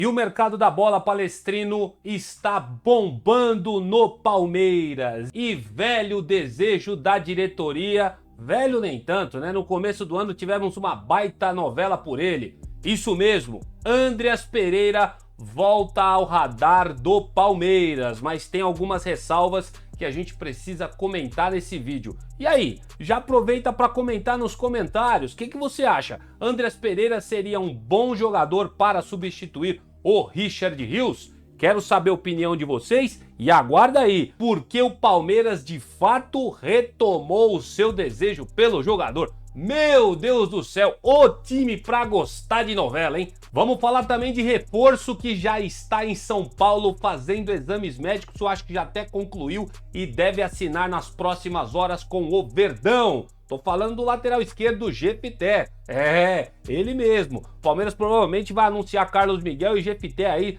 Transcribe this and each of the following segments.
E o mercado da bola, Palestrino, está bombando no Palmeiras. E velho desejo da diretoria, velho nem tanto, né? No começo do ano tivemos uma baita novela por ele. Isso mesmo, Andreas Pereira volta ao radar do Palmeiras, mas tem algumas ressalvas que a gente precisa comentar nesse vídeo. E aí, já aproveita para comentar nos comentários, o que você acha? Andreas Pereira seria um bom jogador para substituir o Richard Rios? Quero saber a opinião de vocês e aguarda aí, porque o Palmeiras de fato retomou o seu desejo pelo jogador. Meu Deus do céu, o time pra gostar de novela, hein? Vamos falar também de reforço que já está em São Paulo fazendo exames médicos, eu acho que já até concluiu e deve assinar nas próximas horas com o Verdão. Tô falando do lateral esquerdo, Jefité. É, ele mesmo. Palmeiras provavelmente vai anunciar Carlos Miguel e Jefité aí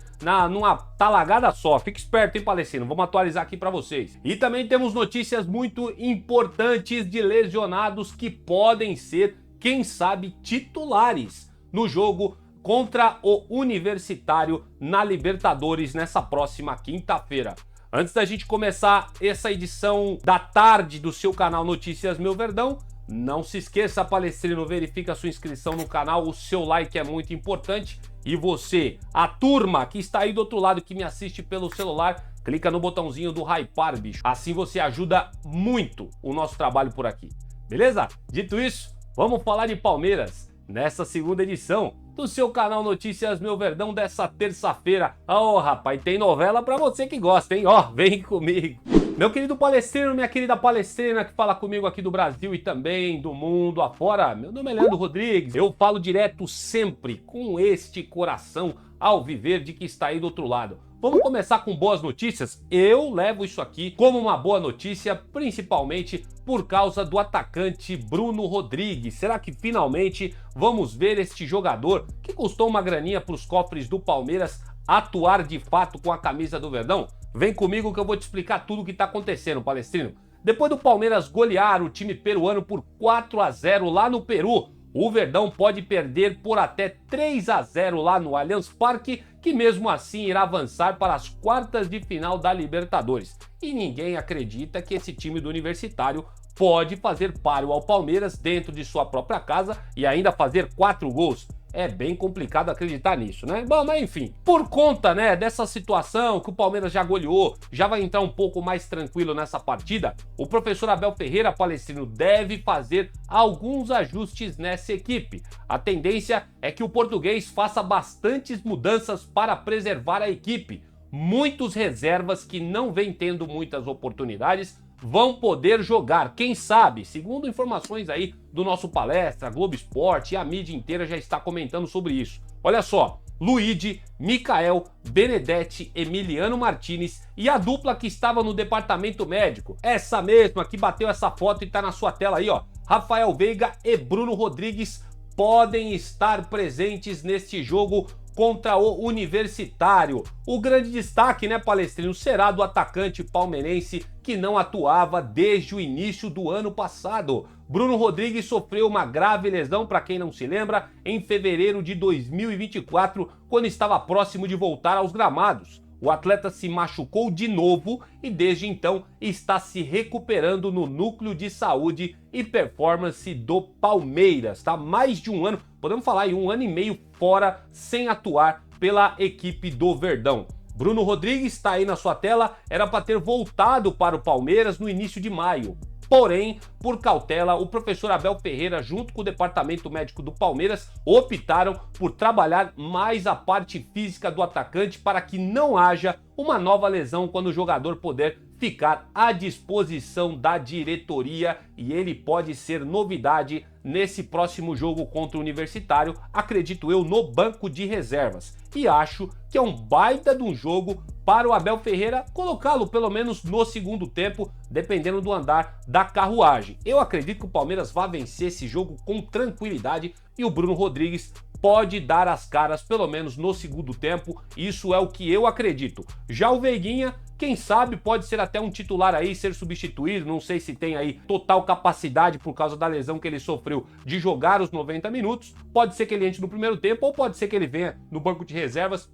numa talagada só. Fica esperto, hein, Palestrino? Vamos atualizar aqui para vocês. E também temos notícias muito importantes de lesionados que podem ser, quem sabe, titulares no jogo contra o Universitário na Libertadores nessa próxima quinta-feira. Antes da gente começar essa edição da tarde do seu canal Notícias Meu Verdão, não se esqueça, Palestrino, verifica a sua inscrição no canal, o seu like é muito importante. E você, a turma que está aí do outro lado, que me assiste pelo celular, clica no botãozinho do hypar, bicho. Assim você ajuda muito o nosso trabalho por aqui, beleza? Dito isso, vamos falar de Palmeiras nessa segunda edição do seu canal Notícias Meu Verdão dessa terça-feira. Ô, rapaz, tem novela pra você que gosta, hein? Ó, vem comigo. Meu querido palestrino, minha querida palestrina que fala comigo aqui do Brasil e também do mundo afora, meu nome é Leandro Rodrigues. Eu falo direto sempre com este coração alviverde que está aí do outro lado. Vamos começar com boas notícias? Eu levo isso aqui como uma boa notícia, principalmente por causa do atacante Bruno Rodrigues. Será que finalmente vamos ver este jogador, que custou uma graninha para os cofres do Palmeiras, atuar de fato com a camisa do Verdão? Vem comigo que eu vou te explicar tudo o que está acontecendo, Palestrino. Depois do Palmeiras golear o time peruano por 4-0 lá no Peru, o Verdão pode perder por até 3-0 lá no Allianz Parque, que mesmo assim irá avançar para as quartas de final da Libertadores. E ninguém acredita que esse time do Universitário pode fazer páreo ao Palmeiras dentro de sua própria casa e ainda fazer 4 gols. É bem complicado acreditar nisso, né? Bom, mas enfim, por conta, né, dessa situação que o Palmeiras já goleou, já vai entrar um pouco mais tranquilo nessa partida, o professor Abel Ferreira, Palestrino, deve fazer alguns ajustes nessa equipe. A tendência é que o português faça bastantes mudanças para preservar a equipe. Muitos reservas que não vêm tendo muitas oportunidades vão poder jogar, quem sabe, segundo informações aí do nosso Palestra, Globo Esporte e a mídia inteira já está comentando sobre isso. Olha só, Luigi, Mikael, Benedetti, Emiliano Martinez e a dupla que estava no departamento médico, essa mesma que bateu essa foto e tá na sua tela aí, ó, Rafael Veiga e Bruno Rodrigues podem estar presentes neste jogo contra o Universitário. O grande destaque, né, Palestrino, será do atacante palmeirense que não atuava desde o início do ano passado. Bruno Rodrigues sofreu uma grave lesão, para quem não se lembra, em fevereiro de 2024, quando estava próximo de voltar aos gramados. O atleta se machucou de novo e desde então está se recuperando no núcleo de saúde e performance do Palmeiras. Está mais de um ano, podemos falar em 1 ano e meio fora, sem atuar pela equipe do Verdão. Bruno Rodrigues está aí na sua tela, era para ter voltado para o Palmeiras no início de maio. Porém, por cautela, o professor Abel Ferreira, junto com o departamento médico do Palmeiras, optaram por trabalhar mais a parte física do atacante para que não haja uma nova lesão quando o jogador puder ficar à disposição da diretoria, e ele pode ser novidade nesse próximo jogo contra o Universitário, acredito eu, no banco de reservas. E acho que é um baita de um jogo para o Abel Ferreira colocá-lo pelo menos no segundo tempo, dependendo do andar da carruagem. Eu acredito que o Palmeiras vai vencer esse jogo com tranquilidade e o Bruno Rodrigues pode dar as caras pelo menos no segundo tempo, isso é o que eu acredito. Já o Veiguinha, quem sabe pode ser até um titular aí, ser substituído, não sei se tem aí total capacidade por causa da lesão que ele sofreu de jogar os 90 minutos, pode ser que ele entre no primeiro tempo ou pode ser que ele venha no banco de reservas,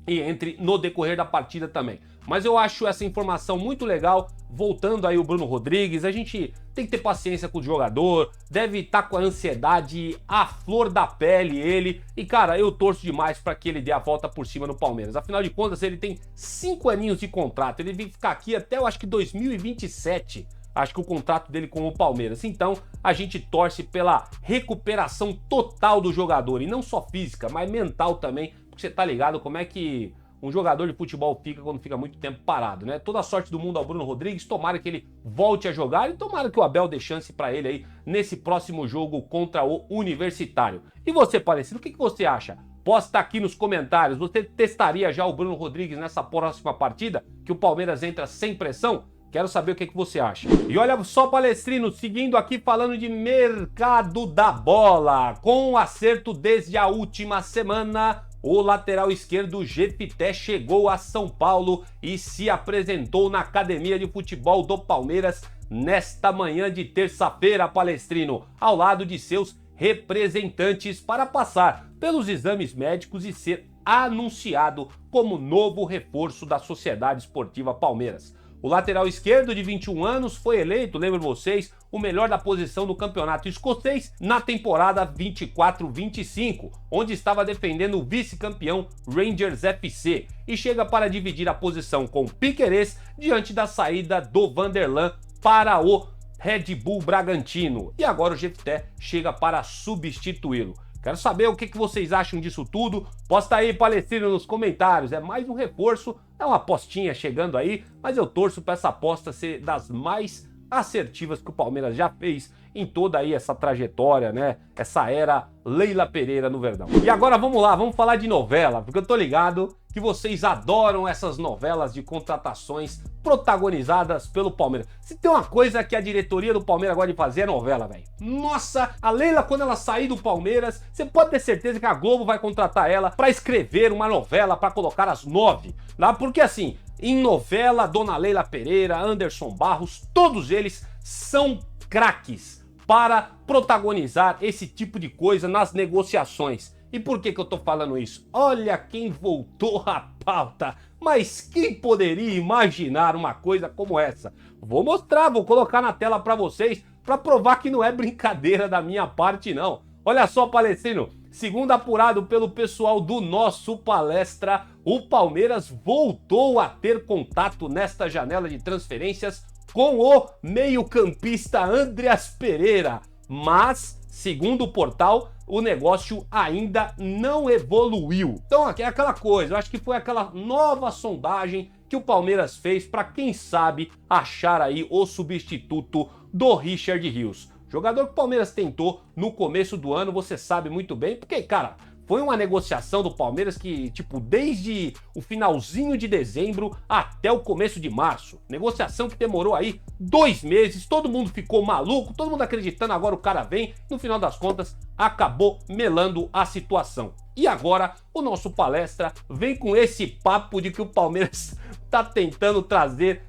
e entre no decorrer da partida também. Mas eu acho essa informação muito legal. Voltando aí o Bruno Rodrigues, a gente tem que ter paciência com o jogador, deve estar com a ansiedade à flor da pele ele, e cara, eu torço demais para que ele dê a volta por cima no Palmeiras. Afinal de contas, ele tem 5 aninhos de contrato, ele vem ficar aqui até eu acho que 2027, acho que o contrato dele com o Palmeiras. Então a gente torce pela recuperação total do jogador, e não só física, mas mental também, porque você tá ligado como é que um jogador de futebol fica quando fica muito tempo parado, né? Toda a sorte do mundo ao Bruno Rodrigues, tomara que ele volte a jogar e tomara que o Abel dê chance pra ele aí nesse próximo jogo contra o Universitário. E você, Palestino, o que você acha? Posta aqui nos comentários, você testaria já o Bruno Rodrigues nessa próxima partida, que o Palmeiras entra sem pressão? Quero saber o que você acha. E olha só, Palestrino, seguindo aqui falando de mercado da bola, com um acerto desde a última semana, o lateral esquerdo Jefité chegou a São Paulo e se apresentou na academia de futebol do Palmeiras nesta manhã de terça-feira, Palestrino, ao lado de seus representantes para passar pelos exames médicos e ser anunciado como novo reforço da Sociedade Esportiva Palmeiras. O lateral esquerdo de 21 anos foi eleito, lembro vocês, o melhor da posição no campeonato escocês na temporada 24-25, onde estava defendendo o vice-campeão Rangers FC, e chega para dividir a posição com Piquerez diante da saída do Vanderlan para o Red Bull Bragantino. E agora o Jefité chega para substituí-lo. Quero saber o que vocês acham disso tudo. Posta aí, Palestrino, nos comentários. É mais um reforço, é uma apostinha chegando aí, mas eu torço para essa aposta ser das mais assertivas que o Palmeiras já fez em toda aí essa trajetória, né? Essa era Leila Pereira no Verdão. E agora vamos lá, vamos falar de novela, porque eu tô ligado que vocês adoram essas novelas de contratações protagonizadas pelo Palmeiras. Se tem uma coisa que a diretoria do Palmeiras gosta de fazer é novela, velho. Nossa, a Leila, quando ela sair do Palmeiras, você pode ter certeza que a Globo vai contratar ela pra escrever uma novela pra colocar às 9, tá? Porque assim, em novela, Dona Leila Pereira, Anderson Barros, todos eles são craques para protagonizar esse tipo de coisa nas negociações. E por que eu tô falando isso? Olha quem voltou à pauta, mas quem poderia imaginar uma coisa como essa? Vou mostrar, vou colocar na tela para vocês, para provar que não é brincadeira da minha parte não. Olha só, Palestrino, segundo apurado pelo pessoal do nosso Palestra, o Palmeiras voltou a ter contato nesta janela de transferências com o meio-campista Andreas Pereira, mas, segundo o portal, o negócio ainda não evoluiu. Então aqui é aquela coisa, eu acho que foi aquela nova sondagem que o Palmeiras fez para, quem sabe, achar aí o substituto do Richard Rios. Jogador que o Palmeiras tentou no começo do ano, você sabe muito bem, porque, cara, foi uma negociação do Palmeiras que, tipo, desde o finalzinho de dezembro até o começo de março. Negociação que demorou aí 2 meses, todo mundo ficou maluco, todo mundo acreditando, agora o cara vem, no final das contas, acabou melando a situação. E agora, o nosso Palestra vem com esse papo de que o Palmeiras tá tentando trazer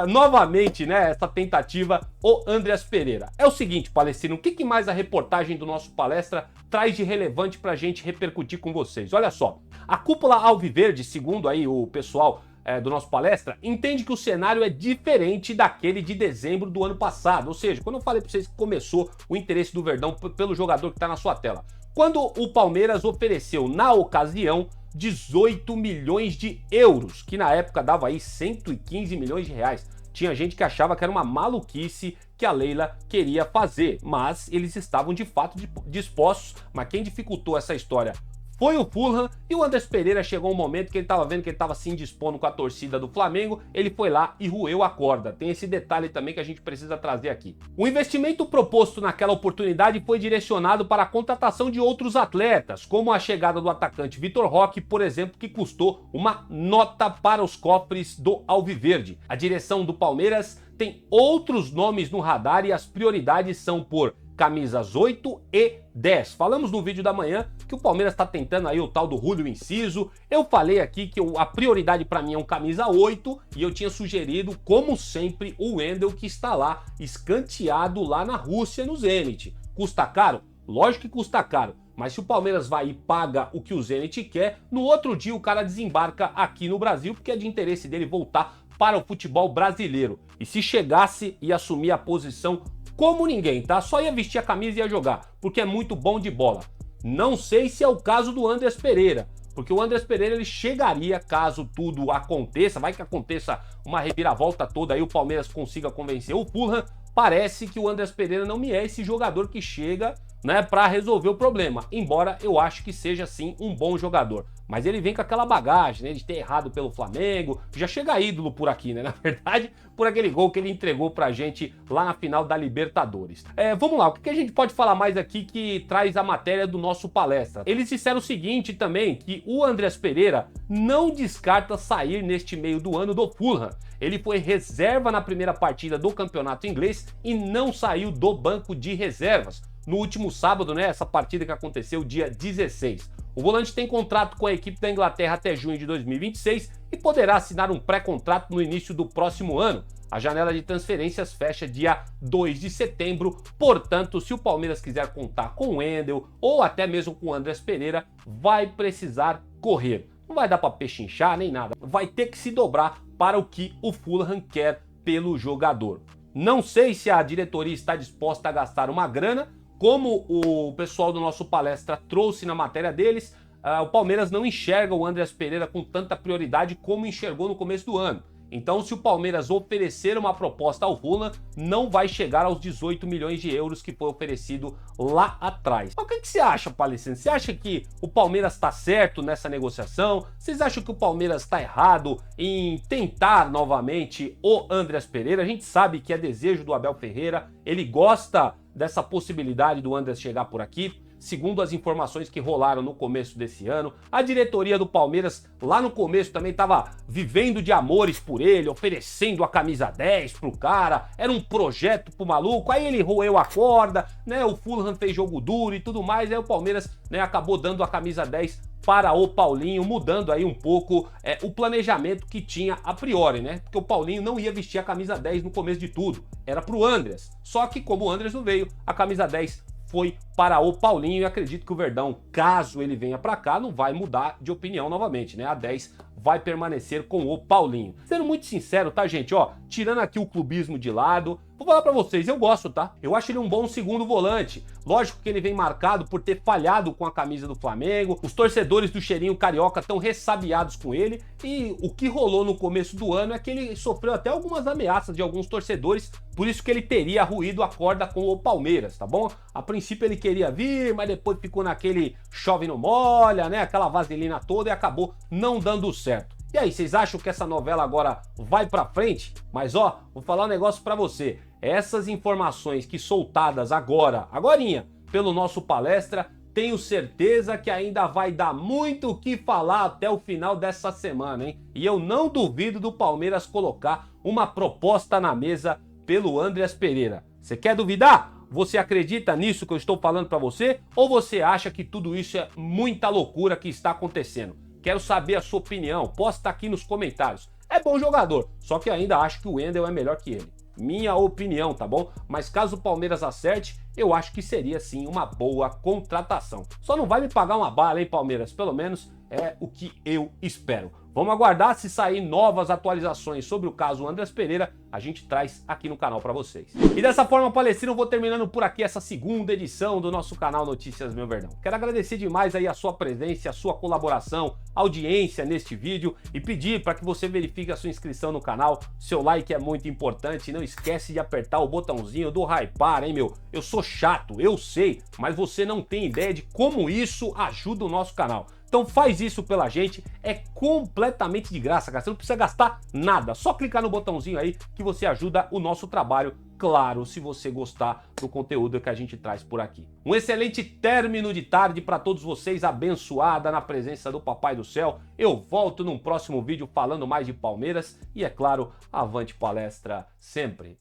novamente, né, essa tentativa, o Andreas Pereira. É o seguinte, Palestrino, o que mais a reportagem do nosso Palestra traz de relevante pra gente repercutir com vocês? Olha só, a cúpula alviverde, segundo aí o pessoal do nosso Palestra, entende que o cenário é diferente daquele de dezembro do ano passado. Ou seja, quando eu falei pra vocês que começou o interesse do Verdão pelo jogador que tá na sua tela, quando o Palmeiras ofereceu, na ocasião, 18 milhões de euros, que na época dava aí 115 milhões de reais. Tinha gente que achava que era uma maluquice que a Leila queria fazer, mas eles estavam de fato dispostos. Mas quem dificultou essa história foi o Fulham, e o Andreas Pereira chegou um momento que ele estava vendo que ele estava se indispondo com a torcida do Flamengo, ele foi lá e roeu a corda. Tem esse detalhe também que a gente precisa trazer aqui. O investimento proposto naquela oportunidade foi direcionado para a contratação de outros atletas, como a chegada do atacante Vitor Roque, por exemplo, que custou uma nota para os cofres do Alviverde. A direção do Palmeiras tem outros nomes no radar e as prioridades são por camisas 8 e 10. Falamos no vídeo da manhã que o Palmeiras está tentando aí o tal do Júlio Inciso. Eu falei aqui que a prioridade para mim é um camisa 8 e eu tinha sugerido, como sempre, o Wendel, que está lá, escanteado lá na Rússia, no Zenit. Custa caro? Lógico que custa caro. Mas se o Palmeiras vai e paga o que o Zenit quer, no outro dia o cara desembarca aqui no Brasil, porque é de interesse dele voltar para o futebol brasileiro. E se chegasse e assumir a posição como ninguém, tá? Só ia vestir a camisa e ia jogar, porque é muito bom de bola. Não sei se é o caso do Andreas Pereira, porque o Andreas Pereira ele chegaria caso tudo aconteça, vai que aconteça uma reviravolta toda aí, o Palmeiras consiga convencer o Fulham. Parece que o Andreas Pereira não me é esse jogador que chega, né, para resolver o problema, embora eu acho que seja sim um bom jogador. Mas ele vem com aquela bagagem, né, de ter errado pelo Flamengo, já chega ídolo por aqui, né, na verdade, por aquele gol que ele entregou pra gente lá na final da Libertadores. Vamos lá, o que a gente pode falar mais aqui que traz a matéria do nosso palestra? Eles disseram o seguinte também, que o Andreas Pereira não descarta sair neste meio do ano do Fulham. Ele foi reserva na primeira partida do campeonato inglês e não saiu do banco de reservas no último sábado, né, essa partida que aconteceu dia 16. O volante tem contrato com a equipe da Inglaterra até junho de 2026 e poderá assinar um pré-contrato no início do próximo ano. A janela de transferências fecha dia 2 de setembro, portanto, se o Palmeiras quiser contar com o Wendel ou até mesmo com o Andreas Pereira, vai precisar correr. Não vai dar para pechinchar nem nada, vai ter que se dobrar para o que o Fulham quer pelo jogador. Não sei se a diretoria está disposta a gastar uma grana, como o pessoal do nosso palestra trouxe na matéria deles, o Palmeiras não enxerga o Andreas Pereira com tanta prioridade como enxergou no começo do ano. Então, se o Palmeiras oferecer uma proposta ao Fulham, não vai chegar aos 18 milhões de euros que foi oferecido lá atrás. Mas o que você acha, Palestino? Você acha que o Palmeiras está certo nessa negociação? Vocês acham que o Palmeiras está errado em tentar novamente o Andreas Pereira? A gente sabe que é desejo do Abel Ferreira, ele gosta dessa possibilidade do Andreas chegar por aqui. Segundo as informações que rolaram no começo desse ano, a diretoria do Palmeiras lá no começo também estava vivendo de amores por ele, oferecendo a camisa 10 pro cara, era um projeto pro maluco, aí ele roeu a corda, né, o Fulham fez jogo duro e tudo mais, aí o Palmeiras, né, acabou dando a camisa 10 para o Paulinho, mudando aí um pouco o planejamento que tinha a priori, né, porque o Paulinho não ia vestir a camisa 10 no começo de tudo, era pro Andreas, só que como o Andreas não veio, a camisa 10 foi para o Paulinho e acredito que o Verdão, caso ele venha para cá, não vai mudar de opinião novamente, né? A 10 vai permanecer com o Paulinho. Sendo muito sincero, tá, gente? Ó, tirando aqui o clubismo de lado, vou falar pra vocês, eu gosto, tá? Eu acho ele um bom segundo volante. Lógico que ele vem marcado por ter falhado com a camisa do Flamengo. Os torcedores do Cheirinho Carioca estão ressabiados com ele. E o que rolou no começo do ano é que ele sofreu até algumas ameaças de alguns torcedores. Por isso que ele teria ruído a corda com o Palmeiras, tá bom? A princípio ele queria vir, mas depois ficou naquele chove não molha, né? Aquela vaselina toda e acabou não dando certo. E aí, vocês acham que essa novela agora vai pra frente? Mas ó, vou falar um negócio pra você. Essas informações que soltadas agorinha, pelo nosso palestra, tenho certeza que ainda vai dar muito o que falar até o final dessa semana, hein? E eu não duvido do Palmeiras colocar uma proposta na mesa pelo Andreas Pereira. Você quer duvidar? Você acredita nisso que eu estou falando pra você? Ou você acha que tudo isso é muita loucura que está acontecendo? Quero saber a sua opinião, posta aqui nos comentários. É bom jogador, só que ainda acho que o Wendel é melhor que ele. Minha opinião, tá bom? Mas caso o Palmeiras acerte, eu acho que seria sim uma boa contratação. Só não vai me pagar uma bala, hein, Palmeiras? Pelo menos é o que eu espero. Vamos aguardar, se sair novas atualizações sobre o caso Andreas Pereira, a gente traz aqui no canal para vocês. E dessa forma, Palestrino, eu vou terminando por aqui essa segunda edição do nosso canal Notícias Meu Verdão. Quero agradecer demais aí a sua presença, a sua colaboração, audiência neste vídeo e pedir para que você verifique a sua inscrição no canal. Seu like é muito importante, não esquece de apertar o botãozinho do hypar, hein, meu? Eu sou chato, eu sei, mas você não tem ideia de como isso ajuda o nosso canal. Então faz isso pela gente, é completamente de graça, cara. Você não precisa gastar nada, só clicar no botãozinho aí que você ajuda o nosso trabalho, claro, se você gostar do conteúdo que a gente traz por aqui. Um excelente término de tarde para todos vocês, abençoada na presença do Papai do Céu. Eu volto num próximo vídeo falando mais de Palmeiras e, é claro, avante palestra sempre.